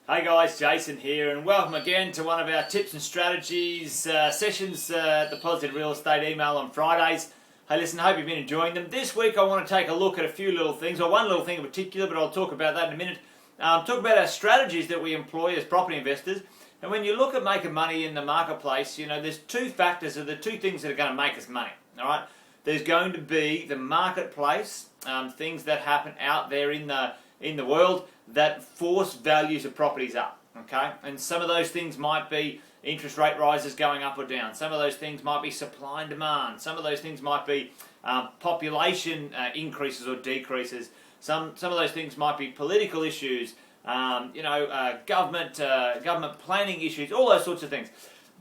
Hey guys, Jason here, and welcome again to one of our tips and strategies sessions at the Positive Real Estate email on Fridays. Hey listen, I hope you've been enjoying them. This week I want to take a look at a few little things, or one little thing in particular, but I'll talk about that in a minute. Talk about our strategies that we employ as property investors. And when you look at making money in the marketplace, you know, there's two factors, or the two things that are going to make us money, alright? There's going to be the marketplace, things that happen out there in the world that force values of properties up, okay? And some of those things might be interest rate rises going up or down. Some of those things might be supply and demand. Some of those things might be population increases or decreases. Some of those things might be political issues, government planning issues, all those sorts of things.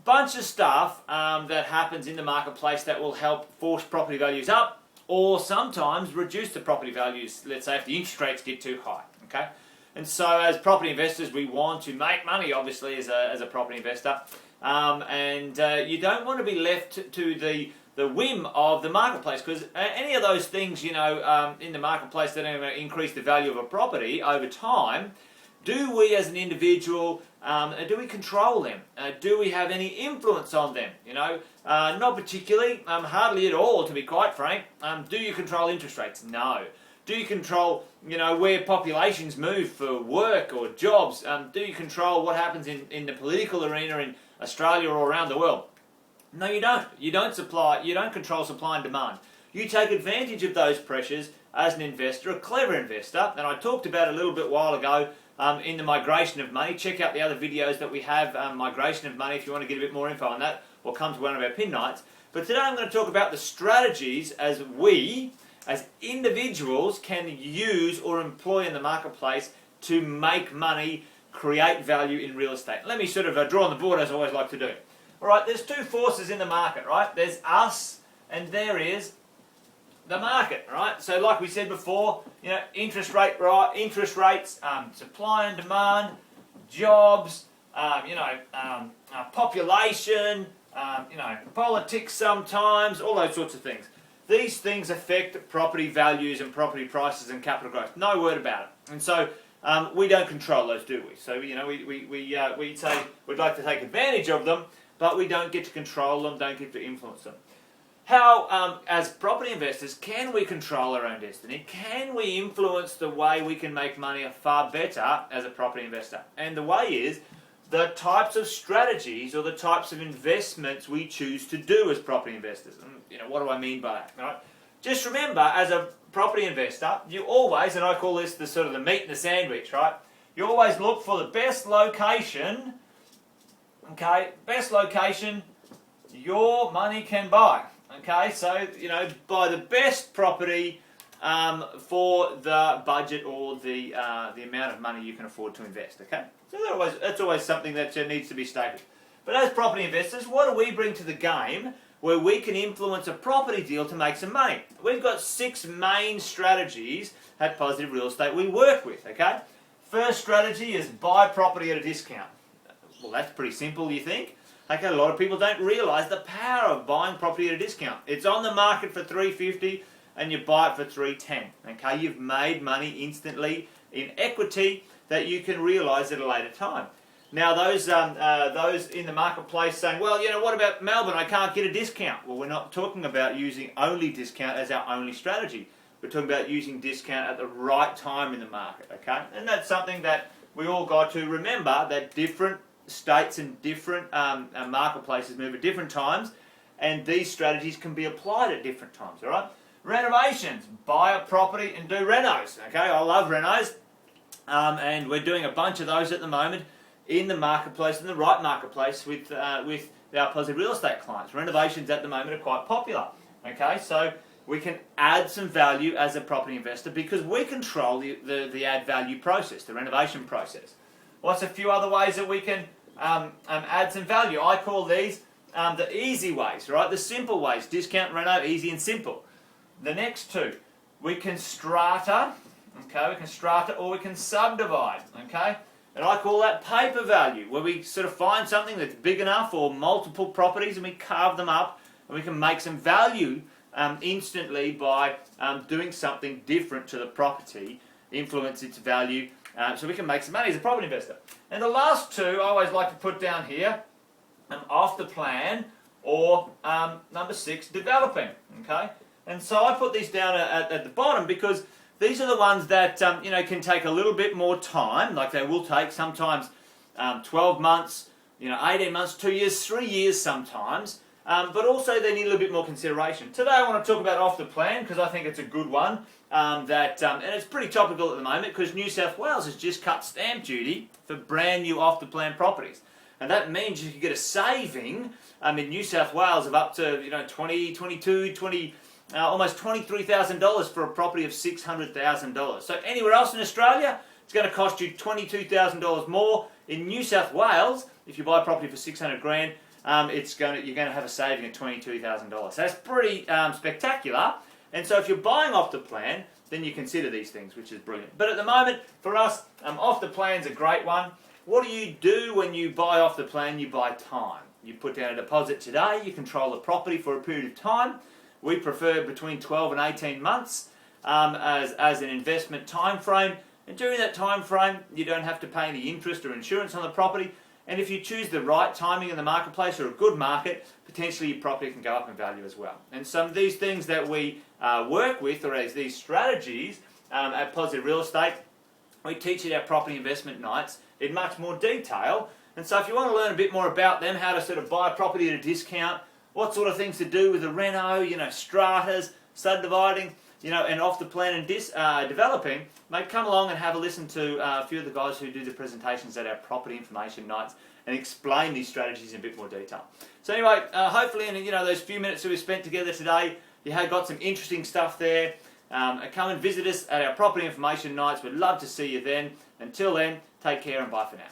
Bunch of stuff that happens in the marketplace that will help force property values up, or sometimes reduce the property values, let's say if the interest rates get too high, okay? And so as property investors, we want to make money, obviously, as a property investor. You don't want to be left to the whim of the marketplace, because any of those things, in the marketplace that are going to increase the value of a property over time, do we as an individual, do we control them? Do we have any influence on them? Not particularly, hardly at all, to be quite frank. Do you control interest rates? No. Do you control, where populations move for work or jobs? Do you control what happens in the political arena in Australia or around the world? No, you don't. You don't control supply and demand. You take advantage of those pressures as an investor, a clever investor, and I talked about it a little bit while ago in the migration of money. Check out the other videos that we have, migration of money, if you want to get a bit more info on that, or come to one of our pin nights. But today I'm going to talk about the strategies as individuals can use or employ in the marketplace to make money, create value in real estate. Let me sort of draw on the board, as I always like to do. Alright, there's two forces in the market, right? There's us and there is the market, right? So like we said before, interest rates, supply and demand, jobs, population, politics sometimes, all those sorts of things. These things affect property values and property prices and capital growth. No word about it. And so we don't control those, do we? So we say we'd like to take advantage of them, but we don't get to control them, don't get to influence them. How, as property investors, can we control our own destiny? Can we influence the way we can make money far better as a property investor? And the way is the types of strategies or the types of investments we choose to do as property investors. And, what do I mean by that? Right? Just remember, as a property investor, you always, and I call this the sort of the meat in the sandwich, right? You always look for the best location, okay? Best location your money can buy, okay? So, buy the best property for the budget or the amount of money you can afford to invest, okay? So that's always something that needs to be stated. But as property investors, what do we bring to the game where we can influence a property deal to make some money? We've got 6 main strategies at Positive Real Estate we work with, okay? First strategy is buy property at a discount. Well, that's pretty simple, you think? Okay, a lot of people don't realise the power of buying property at a discount. It's on the market for $350 and you buy it for $310. Okay, you've made money instantly in equity that you can realise at a later time. Now, those in the marketplace saying, well, what about Melbourne? I can't get a discount. Well, we're not talking about using only discount as our only strategy. We're talking about using discount at the right time in the market, okay? And that's something that we all got to remember, that different states and different marketplaces move at different times, and these strategies can be applied at different times, all right? Renovations. Buy a property and do renos, okay? I love renos, and we're doing a bunch of those at the moment in the marketplace, in the right marketplace with our Positive Real Estate clients. Renovations at the moment are quite popular, okay? So we can add some value as a property investor because we control the add value process, the renovation process. What's a few other ways that we can add some value? I call these the easy ways, right? The simple ways. Discount, reno, easy and simple. The next two, we can strata, okay? We can strata or we can subdivide, okay? And I call that paper value, where we sort of find something that's big enough or multiple properties and we carve them up and we can make some value instantly by doing something different to the property influence its value, so we can make some money as a property investor. And the last two I always like to put down here, off the plan, or number 6, developing. Okay, and so I put these down at the bottom because these are the ones that can take a little bit more time, like they will take sometimes 12 months, 18 months, 2 years, 3 years sometimes, but also they need a little bit more consideration. Today I want to talk about off the plan because I think it's a good one, and it's pretty topical at the moment because New South Wales has just cut stamp duty for brand new off the plan properties. And that means you can get a saving in New South Wales of up to 20, 22, 20, almost $23,000 for a property of $600,000. So anywhere else in Australia, it's going to cost you $22,000 more. In New South Wales, if you buy a property for 600 grand, you're going to have a saving of $22,000. So that's pretty spectacular. And so if you're buying off the plan, then you consider these things, which is brilliant. But at the moment, for us, off the plan's a great one. What do you do when you buy off the plan? You buy time. You put down a deposit today, you control the property for a period of time. We prefer between 12 and 18 months as an investment time frame. And during that time frame, you don't have to pay any interest or insurance on the property. And if you choose the right timing in the marketplace or a good market, potentially your property can go up in value as well. And some of these things that we work with, or as these strategies at Positive Real Estate, we teach at our property investment nights in much more detail. And so if you want to learn a bit more about them, how to sort of buy a property at a discount, what sort of things to do with the reno, stratas, subdividing, and off the plan and developing, mate, come along and have a listen to a few of the guys who do the presentations at our property information nights and explain these strategies in a bit more detail. So anyway, hopefully in those few minutes that we spent together today, you have got some interesting stuff there. Come and visit us at our property information nights. We'd love to see you then. Until then, take care and bye for now.